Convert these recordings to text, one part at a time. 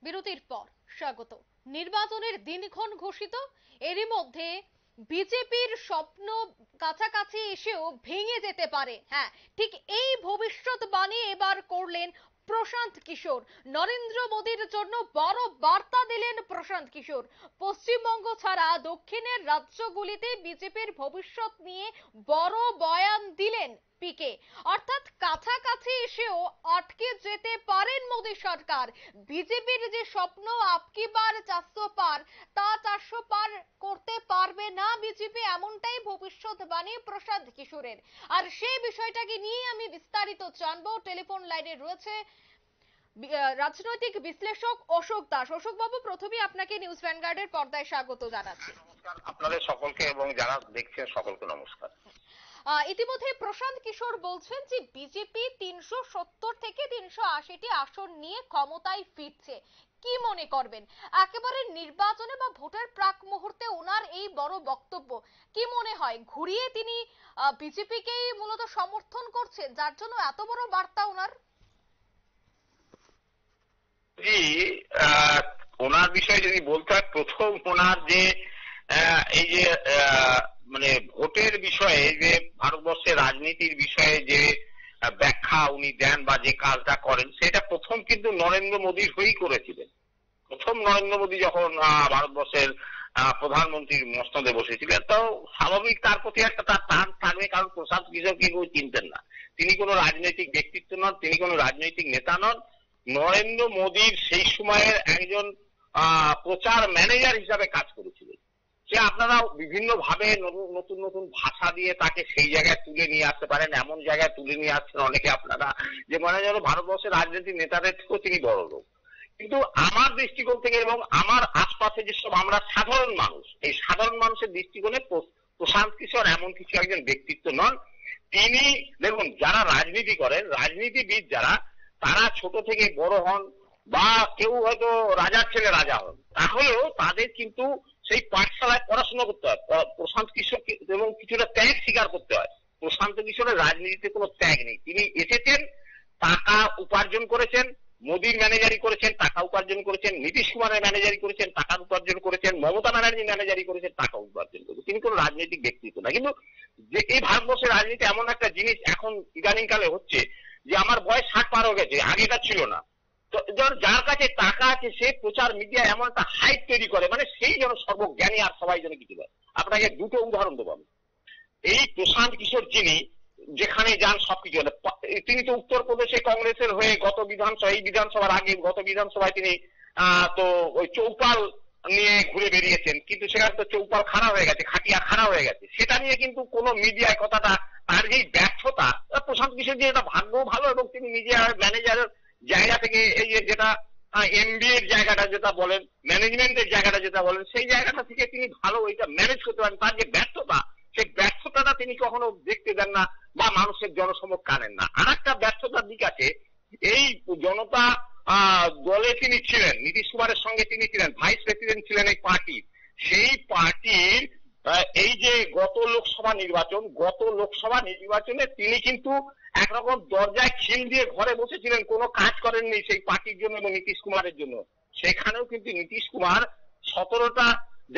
বিরতির পর স্বাগত। নির্বাচনের দিনক্ষণ ঘোষিত, এরই মধ্যে বিজেপির স্বপ্ন কাছাকাছি এসেও ভেঙে যেতে পারে। হ্যাঁ, ঠিক এই ভবিষ্যৎবাণী এবার করলেন প্রশান্ত কিশোর। নরেন্দ্র মোদীর জন্য বড় বার্তা দিলেন প্রশান্ত কিশোর। পশ্চিমবঙ্গ ছাড়া দক্ষিণের রাজ্যগুলিতে বিজেপির ভবিষ্যৎ নিয়ে বড় বয়ান দিলেন পিকে। অর্থাৎ কাছাকাছি এসেও আটকে যেতে পারেন মোদী সরকার। বিজেপির যে স্বপ্ন আপকি বার 400 পার, তা 400 পার করতে পারবে না বিজেপি, এমনটাই ভবিষ্যৎবাণী প্রশান্ত কিশোরের। আর সেই বিষয়টাকে নিয়ে আমি বিস্তারিত জানবো। টেলিফোন লাইনে রয়েছে রাজনৈতিক বিশ্লেষক অশোক দাস। অশোক বাবু, প্রথমে আপনাকে নিউজ ভ্যানগার্ডের পর্দায় স্বাগত জানাচ্ছি। নমস্কার আপনাদের সকলকে এবং যারা দেখছেন সকলকে নমস্কার। ইতিমধ্যে প্রশান্ত কিশোর বলছেন যে বিজেপি 370 থেকে 380টি আসন নিয়ে ক্ষমতায় ফিরছে। কি মনে করবেন একেবারে নির্বাচনে বা ভোটের প্রাক মুহূর্তে ওনার এই বড় বক্তব্য? কি মনে হয় ঘুরিয়ে তিনি বিজেপিকেই মূলত সমর্থন করছেন, যার জন্য এত বড় বার্তা ওনার? জি, ওনার বিষয়ে যদি বলতে হয়, প্রথম ওনার যে এই যে মানে ভোটের বিষয়ে, যে ভারতবর্ষের রাজনীতির বিষয়ে যে ব্যাখ্যা উনি দেন বা যে কাজটা করেন, সেটা প্রথম কিন্তু নরেন্দ্র মোদীর হয়েই করেছিলেন। প্রথম নরেন্দ্র মোদী যখন ভারতবর্ষের প্রধানমন্ত্রীর মসনদে বসেছিলেন, তো স্বাভাবিক তার প্রতি একটা তার টান থাকবে, কারণ প্রশান্ত কিশোরকে কেউ চিনতেন না। তিনি কোনো রাজনৈতিক ব্যক্তিত্ব নন, তিনি কোনো রাজনৈতিক নেতা নন। নরেন্দ্র মোদীর সেই সময়ের একজন প্রচার ম্যানেজার হিসাবে কাজ করেছিলেন। সে আপনারা বিভিন্ন ভাবে নতুন নতুন ভাষা দিয়ে তাকে সেই জায়গায় তুলে নিয়ে আসতে পারেন, এমন জায়গায় তুলে নিয়ে আসছেন অনেকে আপনারা, যে মনে হয় ভারতবর্ষের রাজনীতির নেতাদের থেকেও তিনি বড় লোক। কিন্তু আমার দৃষ্টিকোণ থেকে এবং আমার আশপাশে যেসব আমরা সাধারণ মানুষ, এই সাধারণ মানুষের দৃষ্টিকোণে প্রশান্ত কিশোর এমন কিছু একজন ব্যক্তিত্ব নন। তিনি দেখুন, যারা রাজনীতি করেন, রাজনীতিবিদ যারা, তারা ছোট থেকে বড় হন বা কেউ হয়তো রাজার ছেলে রাজা হন, তাহলেও তাদের কিন্তু সেই পাঠশালায় পড়াশোনা করতে হয়। প্রশান্ত কিশোর এবং কিছুটা ত্যাগ স্বীকার করতে হয়। প্রশান্ত কিশোরের রাজনীতিতে কোনো ত্যাগ নেই। তিনি এসেছেন, টাকা উপার্জন করেছেন, মোদীর ম্যানেজারি করেছেন, টাকা উপার্জন করেছেন, নীতিশ কুমারের ম্যানেজারি করেছেন, টাকা উপার্জন করেছেন, মমতা ব্যানার্জি ম্যানেজারি করেছেন, টাকা উপার্জন করেছেন। তিনি কোনো রাজনৈতিক ব্যক্তিত্ব না। কিন্তু যে এই ভারতবর্ষের রাজনীতি এমন একটা জিনিস এখন ইদানিং কালে হচ্ছে, যে আমার বয়স 60 পার হয়ে গেছে, আগেটা ছিল না। তো যার কাছে টাকা আছে সে প্রচার মিডিয়া এমন একটা হাইপ তৈরি করে, মানে সেই যেন সর্বজ্ঞানী আর সবাই যেন কিছু দেয়। আপনাকে দুটো উদাহরণ দেবো আমি। এই প্রশান্ত কিশোর যিনি যেখানে যান সবকিছু, তিনি তো উত্তরপ্রদেশে কংগ্রেসের হয়ে গত বিধানসভা, এই বিধানসভার আগে গত বিধানসভায় তিনি তো ওই চৌপাল নিয়ে ঘুরে বেরিয়েছেন, কিন্তু সেখানে তো চৌপাল খারাপ হয়ে গেছে, খাটিয়া খারাপ হয়ে গেছে। সেটা নিয়ে কিন্তু কোনো মিডিয়ায় কথাটা, তার যেই ব্যর্থতা, প্রশান্ত কিশোর যে এটা ভাগ্য ভালো এবং তিনি নিজে ম্যানেজারের জায়গা থেকে, এই যে যেটা এমবিএ এর জায়গাটা যেটা বলেন, ম্যানেজমেন্টের জায়গাটা যেটা বলেন, সেই জায়গাটা থেকে তিনি ভালো ওইটা ম্যানেজ করতে পারেন। তার যে ব্যর্থতা, সেই ব্যর্থতাটা তিনি কখনো দেখতে দেন না বা মানুষের জনসমক্ষ আনেন না। আর একটা ব্যর্থতার দিক আছে, এই জনতা দলে তিনি ছিলেন, নীতিশ কুমারের সঙ্গে তিনি ছিলেন, ভাইস প্রেসিডেন্ট ছিলেন এই পার্টির। সেই পার্টির এই যে গত লোকসভা নির্বাচনে তিনি কিন্তু একরকম দরজায় খিল দিয়ে ঘরে বসেছিলেন, কোনো কাজ করেননি সেই পার্টির জন্য এবং নীতিশ কুমারের জন্য। সেখানেও কিন্তু নীতিশ কুমার 17টা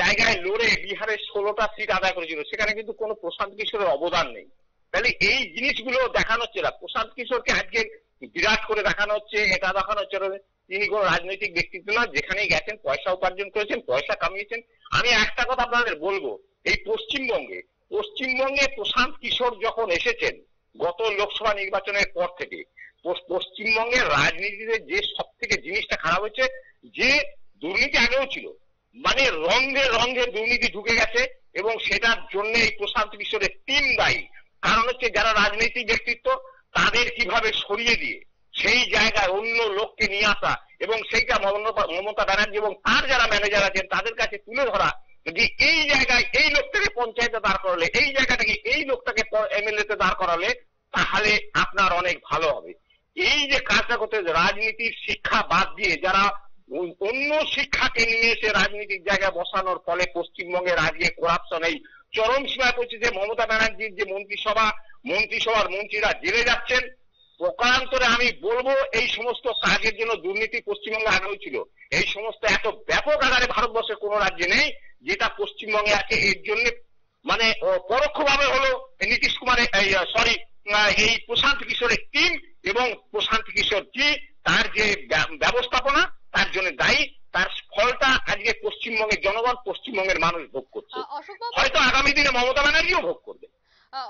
জায়গায় লড়ে বিহারের 16টা সিট আদায় করেছিল, সেখানে কিন্তু কোনো প্রশান্ত কিশোরের অবদান নেই। তাহলে এই জিনিসগুলো দেখানো হচ্ছে না। প্রশান্ত কিশোরকে আজকে বিরাট করে দেখানো হচ্ছে, এটা দেখানো হচ্ছে তিনি কোনো রাজনৈতিক ব্যক্তিত্ব না, যেখানেই গেছেন পয়সা উপার্জন করেছেন, পয়সা কামিয়েছেন। আমি একটা কথা আপনাদের বলবো, এই পশ্চিমবঙ্গে প্রশান্ত কিশোর যখন এসেছেন গত লোকসভা নির্বাচনের পর থেকে, পশ্চিমবঙ্গের রাজনীতিতে যে সব থেকে জিনিসটা খারাপ হচ্ছে, যে দুর্নীতি আগেও ছিল, মানে রঙে রঙে দুর্নীতি ঢুকে গেছে এবং সেটার জন্য এই প্রশান্ত কিশোরের টিম দায়ী। কারণ হচ্ছে যারা রাজনৈতিক ব্যক্তিত্ব তাদের কিভাবে সরিয়ে দিয়ে সেই জায়গায় অন্য লোককে নিয়ে আসা এবং সেইটা মমতা ব্যানার্জি এবং তার যারা ম্যানেজার আছেন তাদের কাছে তুলে ধরা, যে এই জায়গায় এই লোকটাকে পঞ্চায়েতে দাঁড় করালে, এই জায়গাটাকে এই লোকটাকে এমএলএ তে দাঁড় করালে তাহলে আপনার অনেক ভালো হবে। এই যে কাজটা করতে, রাজনীতির শিক্ষা বাদ দিয়ে যারা অন্য শিক্ষাকে নিয়ে এসে রাজনীতির জায়গায় বসানোর ফলে পশ্চিমবঙ্গের আজকে করাপশন এই চরম সীমায় পৌঁছেছে। মমতা ব্যানার্জির যে মন্ত্রিসভার মন্ত্রীরা জেলে যাচ্ছেন, প্রকারান্তরে আমি বলবো এই সমস্ত কাজের জন্য দুর্নীতি পশ্চিমবঙ্গে আগেও ছিল। এই সমস্ত এত ব্যাপক আকারে ভারতবর্ষের কোন রাজ্যে নেই যেটা পশ্চিমবঙ্গে আছে। এর জন্য মানে পরোক্ষভাবে হলো নীতিশ কুমারের এই প্রশান্ত কিশোরের টিম এবং প্রশান্ত কিশোর জি তার যে ব্যবস্থাপনা তার জন্য দায়ী। তার ফলটা আজকে পশ্চিমবঙ্গের জনগণ, পশ্চিমবঙ্গের মানুষ ভোগ করছে, হয়তো আগামী দিনে মমতা ব্যানার্জিও ভোগ করবে।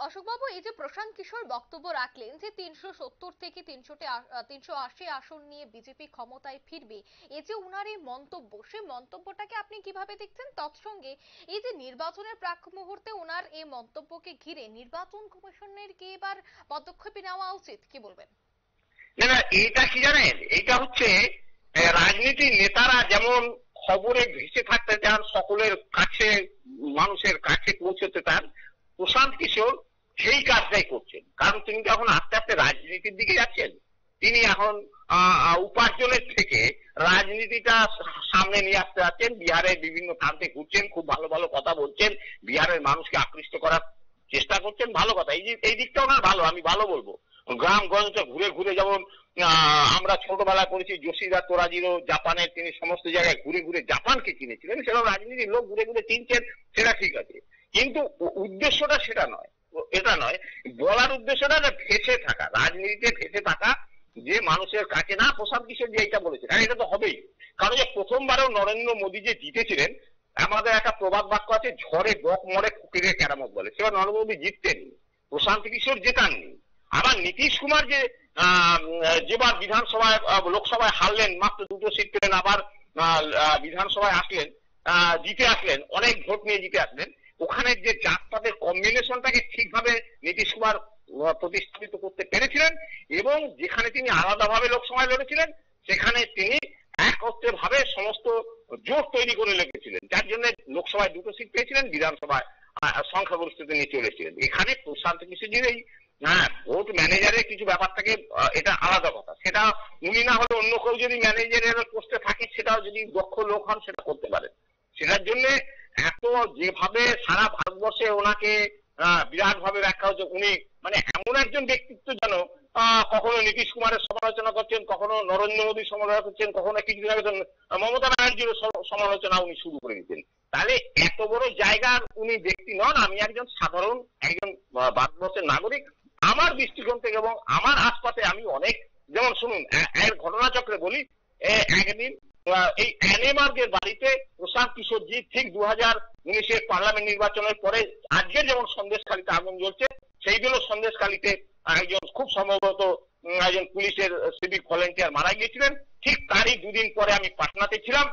অশোকবাবু, এই যে প্রশান্ত কিশোর বক্তব্য রাখলেন যে 370 থেকে 380 আসন নিয়ে বিজেপি ক্ষমতায় ফিরবে, এই যে উনার এই মন্তব্য, সেই মন্তব্যটাকে আপনি কিভাবে দেখছেন? তৎসঙ্গে এই যে নির্বাচনের প্রাক মুহূর্তে উনার এই মন্তব্যকে ঘিরে নির্বাচন কমিশনের কি এবার পদক্ষেপ নেওয়া উচিত, কি বলবেন? না, এইটা কি জানেন, এইটা হচ্ছে রাজনীতির নেতারা যেমন খবরে ভেসে থাকতে চান, সকলের কাছে মানুষের কাছে পৌঁছতে চান, প্রশান্ত কিশোর সেই কাজটাই করছেন। কারণ তিনি যখন আস্তে আস্তে রাজনীতির দিকে যাচ্ছেন, তিনি এখন উপার্জনের থেকে রাজনীতিটা সামনে নিয়ে আসতে যাচ্ছেন। বিহারের বিভিন্ন প্রান্তে ঘুরছেন, খুব ভালো ভালো কথা বলছেন, বিহারের মানুষকে আকৃষ্ট করার চেষ্টা করছেন, ভালো কথা। এই দিকটা ওনার ভালো, আমি ভালো বলবো। গ্রামগঞ্জে ঘুরে ঘুরে, যেমন আমরা ছোটবেলায় পড়েছি যোশিদা তোরাজিরো জাপানের, তিনি সমস্ত জায়গায় ঘুরে ঘুরে জাপানকে চিনেছিলেন, সেরকম রাজনীতির লোক ঘুরে ঘুরে চিনছেন, সেটা ঠিক আছে, কিন্তু উদ্দেশ্যটা সেটা নয়, এটা নয়। বলার উদ্দেশ্যটা ভেসে থাকা, রাজনীতিতে ভেসে থাকা, যে মানুষের কাছে না। প্রশান্ত কিশোর যে এইটা বলেছেন, আর এটা তো হবেই, কারণ যে প্রথমবারও নরেন্দ্র মোদী যে জিতেছিলেন, আমাদের একটা প্রবাদ বাক্য আছে, ঝড়ে বক মরে ফকিরের কেরামত বলে, সেবার নরেন্দ্র মোদী জিততেননি, প্রশান্ত কিশোর জেতাননি। আবার নীতিশ কুমার যেবার বিধানসভায় লোকসভায় হারলেন, মাত্র 2টো সিট পেলেন, আবার বিধানসভায় আসলেন, জিতে আসলেন, অনেক ভোট নিয়ে জিতে আসলেন। ওখানে যে জাতপাতের কম্বিনেশনটাকে ঠিকভাবে নীতিশ কুমার প্রতিষ্ঠিত করতে পেরেছিলেন, এবং যেখানে তিনি আলাদাভাবে লোকসভায় লড়েছিলেন, সেখানে তিনি একত্রে ভাবে সমস্ত জোট তৈরি করে লেগেছিলেন, যার জন্য লোকসভায় 2টো সিট পেয়েছিলেন, বিধানসভায় সংখ্যাগরিষ্ঠতা নিয়ে চলেছিলেন। এখানে প্রশান্ত কিশোরজির এই ভোট ম্যানেজারের কিছু ব্যাপার থাকে, এটা আলাদা কথা। সেটা উনি না হলে অন্য কেউ যদি ম্যানেজারের পোস্টে থাকে, সেটাও যদি দক্ষ লোক হন সেটা করতে পারেন। সেটার জন্য এত যেভাবে সারা ভারতবর্ষে ওনাকে বিরাট ভাবে ব্যাখ্যা হচ্ছে, উনি মানে এমন একজন ব্যক্তিত্ব যেন কখনো নীতিশ কুমারের সমালোচনা করছেন, কখনো নরেন্দ্র মোদীর সমালোচনা করছেন, কখনো কিছুদিন আগে মমতা ব্যানার্জির সমালোচনা উনি শুরু করে দিতেন। তাহলে এত বড় জায়গার উনি ব্যক্তি নন। আমি একজন সাধারণ একজন ভারতবর্ষের নাগরিক, আমার দৃষ্টিকোণ থেকে এবং আমার আশপাশে আমি অনেক, যেমন শুনুন এর ঘটনাচক্রে বলি, একদিন এই অ্যানেমার্গের বাড়িতে প্রশান্ত কিশোরজি ঠিক 2019-এর পার্লামেন্ট নির্বাচনের পরে আজকে যেমন সন্দেশখালীতে আগুন জ্বলছে, সেই দিনও সন্দেশখালীতে একজন খুব সম্ভবত একজন পুলিশের সিভিক ভলেন্টিয়ার মারা গিয়েছিলেন। ঠিক তারই 2 দিন পরে আমি পাটনাতে ছিলাম,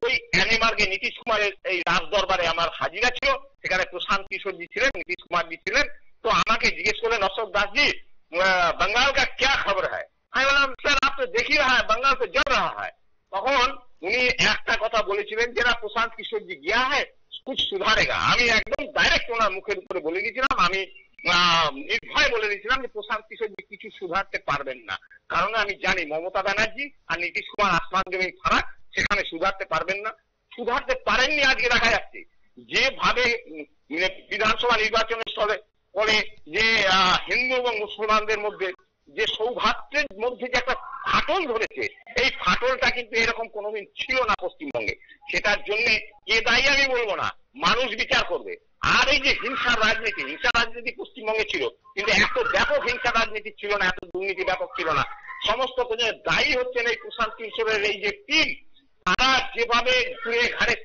ওই অ্যানেমার্গে নীতিশ কুমারের এই রাজ দরবারে আমার হাজিরা ছিল, সেখানে প্রশান্ত কিশোরজি ছিলেন, নীতিশ কুমারজি ছিলেন। তো আমাকে জিজ্ঞেস করলেন, অশোক দাসজি बंगाल का क्या खबर है? আমি বললাম, স্যার आप तो देख ही रहा है, बंगाल तो जल रहा है। তখন উনি একটা কথা বলেছিলেন, যেটা প্রশান্ত কিশোরজি গিয়া হ্যায় কুছ সুধারেগা। আমি একদম ডাইরেক্ট ওনার মুখের উপরে বলে দিয়েছিলাম, আমি নির্ভয় বলে দিয়েছিলাম যে প্রশান্ত কিশোরজি কিছু সুধারতে পারবেন না, কারণ আমি জানি মমতা ব্যানার্জি আর নীতিশ কুমার আসমান জমিন ফারাক, সেখানে সুধারতে পারবেন না, সুধারতে পারেননি। আজকে দেখা যাচ্ছে যেভাবে বিধানসভা নির্বাচনের ফলে যে হিন্দু এবং মুসলমানদের মধ্যে যে সৌভাগ্যের মধ্যে যে একটা ফাটল ধরেছে, এই ফাটলটা কিন্তু এরকম কোনোদিন ছিল না পশ্চিমবঙ্গে। সেটার জন্য কে দায়ী আমি বলবো না, মানুষ বিচার করবে। আর এই যে হিংসার রাজনীতি পশ্চিমবঙ্গে ছিল, কিন্তু এত ব্যাপক হিংসার রাজনীতি ছিল না, এত দুর্নীতি ব্যাপক ছিল না। সমস্ত দায়ী হচ্ছেন এই প্রশান্ত কিশোরের এই যে টিম, তারা যেভাবে ঘুরে ঘাড়ে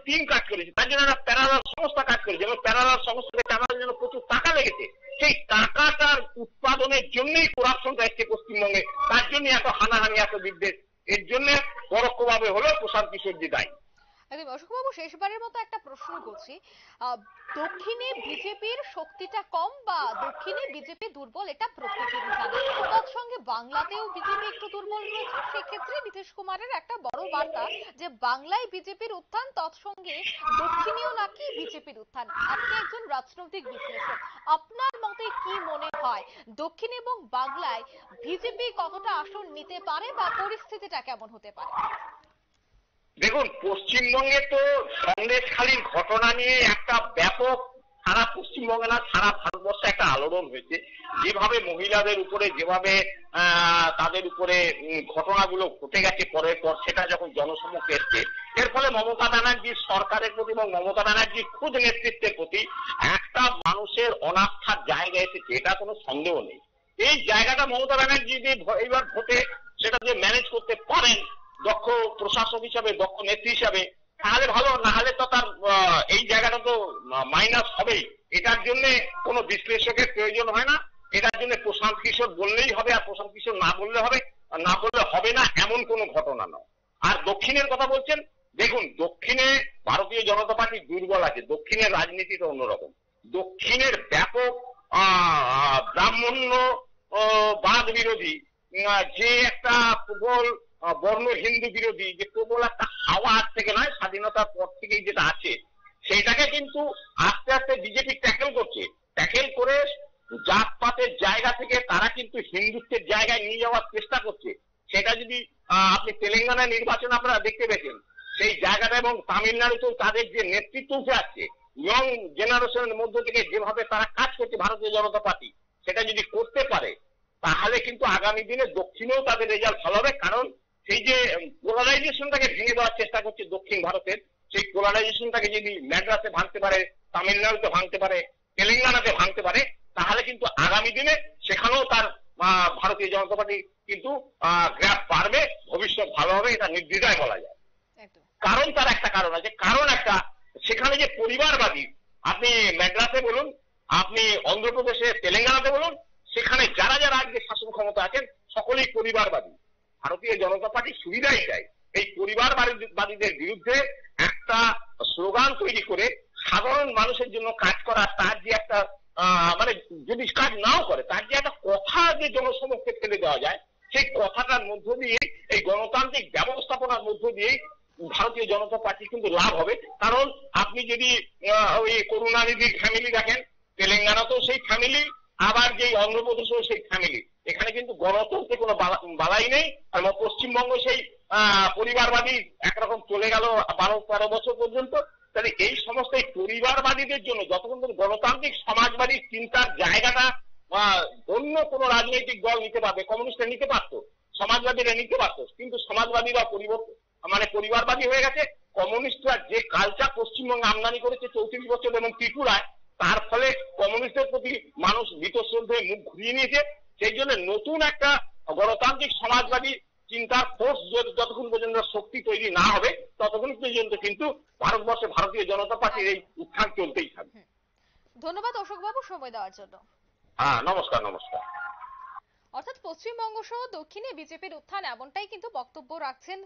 টিম কাজ করেছে, তার জন্য একটা প্যারালাল সংস্থা কাজ করেছে, এবং প্যারালাল সংস্থাকে চালানোর জন্য প্রচুর টাকা লেগেছে। সেই টাকাটার উৎপাদনের জন্যই করাপশনটা এসছে পশ্চিমবঙ্গে, তার জন্য এত হানাহানি, এত বিদ্বেষ। এর জন্য পরোক্ষভাবে হলেও প্রশান্ত কিশোরজি দায়ী। অশোকবাবু, শেষবারের মতো একটা প্রশ্ন করছি, দক্ষিণে বিজেপির শক্তিটা কম বা দক্ষিণে বিজেপি দুর্বল, এটা প্রত্যেকেরই জানা। তৎসঙ্গে বাংলাতেও বিজেপি একটু দুর্বল রয়েছে, সেক্ষেত্রে নীতিশ কুমারের একটা বড় বার্তা যে বাংলায় বিজেপির উত্থান, তৎসঙ্গে দক্ষিণেও নাকি বিজেপির উত্থান। আপনি একজন রাজনৈতিক বিশ্লেষক, আপনার মতে কি মনে হয় দক্ষিণ এবং বাংলায় বিজেপি কতটা আসন নিতে পারে বা পরিস্থিতিটা কেমন হতে পারে? দেখুন, পশ্চিমবঙ্গে তো সন্দেশখালীর ঘটনা নিয়ে একটা ব্যাপক সারা পশ্চিমবঙ্গে না সারা ভারতবর্ষে একটা আলোড়ন হয়েছে। যেভাবে মহিলাদের উপরে যেভাবে তাদের উপরে ঘটনাগুলো ঘটে গেছে পরের পর, সেটা যখন জনসম্মুখে এসছে, এর ফলে মমতা ব্যানার্জির সরকারের প্রতি এবং মমতা ব্যানার্জির খুদ নেতৃত্বের প্রতি একটা মানুষের অনাস্থার জায়গা এসেছে, এটা কোনো সন্দেহ নেই। এই জায়গাটা মমতা ব্যানার্জি যদি এইবার ভোটে সেটা যে ম্যানেজ করতে পারেন দক্ষ প্রশাসক হিসাবে, দক্ষ নেত্রী হিসাবে, তাহলে ভালো, না হলে তো তার এই জায়গাটা তো মাইনাস হবেই। এটার জন্য কোনো বিশ্লেষকের প্রয়োজন হয় না, এটার জন্য প্রশান্ত কিশোর বললেই হবে, আর প্রশান্ত কিশোর না বললে হবে, আর না বললে হবে না, এমন কোনো ঘটনা নয়। আর দক্ষিণের কথা বলছেন, দেখুন দক্ষিণে ভারতীয় জনতা পার্টি দুর্বল আছে, দক্ষিণের রাজনীতিটা অন্যরকম। দক্ষিণের ব্যাপক ব্রাহ্মণ্য বাদ বিরোধী, যে একটা প্রবল বর্ণ হিন্দু বিরোধী যে প্রবল একটা হাওয়া আজ থেকে নয়, স্বাধীনতার পর থেকেই যেটা আছে, সেইটাকে কিন্তু আস্তে আস্তে বিজেপি ট্যাকেল করছে। ট্যাকেল করে জাতপাতের জায়গা থেকে তারা কিন্তু হিন্দুত্বের জায়গায় নিয়ে যাওয়ার চেষ্টা করছে। সেটা যদি আপনি তেলেঙ্গানায় নির্বাচন আপনারা দেখতে পেয়েছেন, সেই জায়গাটা, এবং তামিলনাড়ুতেও তাদের যে নেতৃত্ব উঠে আসছে ইয়ং জেনারেশনের মধ্য থেকে, যেভাবে তারা কাজ করছে ভারতীয় জনতা পার্টি, সেটা যদি করতে পারে তাহলে কিন্তু আগামী দিনে দক্ষিণেও তাদের রেজাল্ট ভালো হবে। কারণ সেই যে পোলারাইজেশনটাকে ভেঙে দেওয়ার চেষ্টা করছে দক্ষিণ ভারতের, সেই পোলারাইজেশনটাকে যদি ম্যাড্রাসে ভাঙতে পারে, তামিলনাড়ুতে ভাঙতে পারে, তেলেঙ্গানাতে ভাঙতে পারে, তাহলে কিন্তু আগামী দিনে সেখানেও তার ভারতীয় জনতা পার্টি কিন্তু গ্রাফ পারবে, ভবিষ্যৎ ভালো হবে, এটা নির্দ্বিধায় বলা যায়। কারণ তার একটা কারণ আছে, কারণ একটা সেখানে যে পরিবারবাদী, আপনি ম্যাড্রাসে বলুন, আপনি অন্ধ্রপ্রদেশে তেলেঙ্গানাতে বলুন, সেখানে যারা যারা আজকে শাসন ক্ষমতা আছেন সকলেই পরিবারবাদী। ভারতীয় জনতা পার্টি সুবিধাই চাই এই পরিবারবাদীদের বিরুদ্ধে একটা স্লোগান তৈরি করে সাধারণ মানুষের জন্য কাজ করা, তার যে একটা মানে যদি কাজ নাও করে তার যে একটা কথা যে জনসমক্ষে ফেলে দেওয়া যায়, সেই কথাটার মধ্য দিয়ে, এই গণতান্ত্রিক ব্যবস্থাপনার মধ্য দিয়ে ভারতীয় জনতা পার্টি কিন্তু লাভ হবে। কারণ আপনি যদি ওই করুণানিধির ফ্যামিলি দেখেন, তেলেঙ্গানাতেও সেই ফ্যামিলি, আবার যে অন্ধ্রপ্রদেশেও সেই ফ্যামিলি, এখানে কিন্তু গণতন্ত্রে কোনো বালাই নেই। আর পশ্চিমবঙ্গ সেই পরিবারবাদী একরকম চলে গেল 12-13 বছর পর্যন্ত। তাহলে এই সমস্ত এই পরিবারবাদীদের জন্য যতক্ষণ গণতান্ত্রিক সমাজবাদী চিন্তার জায়গাটা অন্য কোনো রাজনৈতিক দল নিতে পারবে, কমিউনিস্টরা নিতে পারতো, সমাজবাদীরা নিতে পারতো, কিন্তু সমাজবাদীরা পরিবারবাদী হয়ে গেছে। কমিউনিস্টরা যে কালচার পশ্চিমবঙ্গে আমদানি করেছে 34 বছর এবং ত্রিপুরায়, তার ফলে কমিউনিস্টের প্রতি মানুষ ভীতশ্রদ্ধে মুখ ঘুরিয়ে নিয়েছে। সেই জন্য নতুন একটা গণতান্ত্রিক সমাজবাদী চিন্তার ফোর্স যতক্ষণ পর্যন্ত শক্তি তৈরি না হবে, ততক্ষণ পর্যন্ত কিন্তু ভারতবর্ষে ভারতীয় জনতা পার্টির এই উত্থান চলতেই থাকবে। ধন্যবাদ অশোক বাবু সময় দেওয়ার জন্য। হ্যাঁ, নমস্কার নমস্কার। অর্থাৎ পশ্চিমবঙ্গ সহ দক্ষিণে বিজেপির উত্থান, এমনটাই কিন্তু বক্তব্য রাখছেন।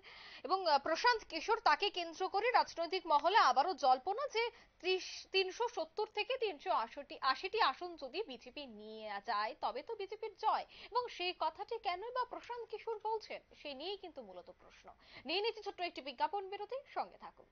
এবং প্রশান্ত কিশোর, তাকে কেন্দ্র করে রাজনৈতিক মহলে আবারও জল্পনা যে 370 থেকে 380টি আসন যদি বিজেপি নিয়ে যায় তবে তো বিজেপির জয়। এবং সেই কথাটি কেনই বা প্রশান্ত কিশোর বলছেন, সে নিয়েই কিন্তু মূলত প্রশ্ন। নিয়ে নিচ্ছি ছোট্ট একটি বিজ্ঞাপন বিরতি, সঙ্গে থাকুন।